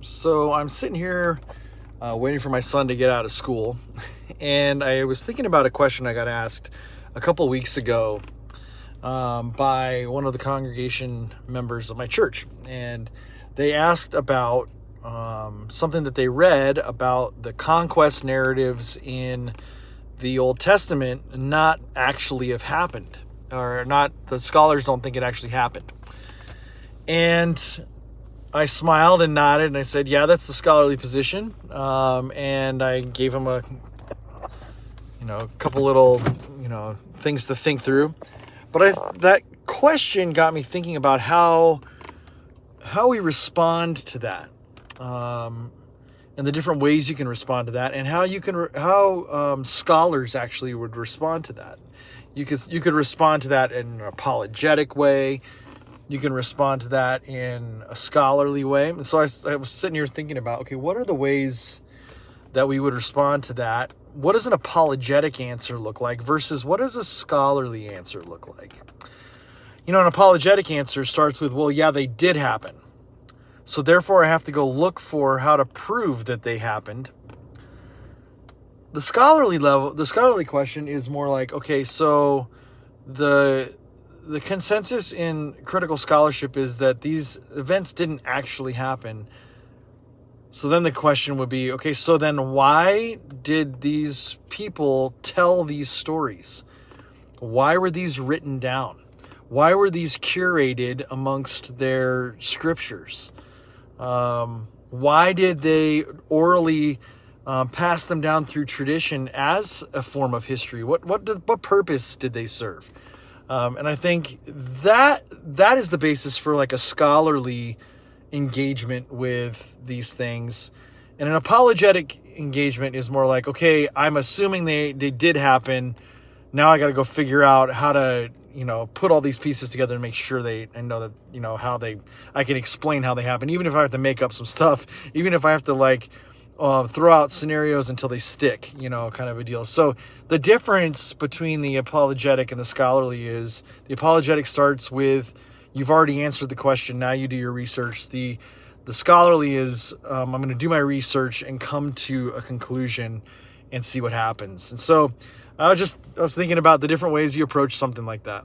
So I'm sitting here waiting for my son to get out of school, and I was thinking about a question I got asked a couple weeks ago by one of the congregation members of my church, and they asked about something that they read about the conquest narratives in the Old Testament not actually have happened, or not. The scholars don't think it actually happened, and I smiled and nodded, and I said, yeah, that's the scholarly position. And I gave him a couple little, things to think through. But that question got me thinking about how we respond to that, and the different ways you can respond to that, and how scholars actually would respond to that. You could respond to that in an apologetic way. You can respond to that in a scholarly way. And so I was sitting here thinking about, okay, what are the ways that we would respond to that? What does an apologetic answer look like versus what does a scholarly answer look like? An apologetic answer starts with, well, yeah, they did happen. So therefore I have to go look for how to prove that they happened. The scholarly question is more like, okay, so the consensus in critical scholarship is that these events didn't actually happen. So then the question would be, okay, so then why did these people tell these stories? Why were these written down? Why were these curated amongst their scriptures? Why did they orally pass them down through tradition as a form of history? What purpose did they serve? And I think that is the basis for like a scholarly engagement with these things. And an apologetic engagement is more like, okay, I'm assuming they did happen. Now I got to go figure out how to, put all these pieces together and make sure I know that, I can explain how they happen, even if I have to make up some stuff, even if I have to throw out scenarios until they stick, kind of a deal. So the difference between the apologetic and the scholarly is the apologetic starts with, you've already answered the question, now you do your research. The scholarly is, I'm going to do my research and come to a conclusion and see what happens. And so I was thinking about the different ways you approach something like that.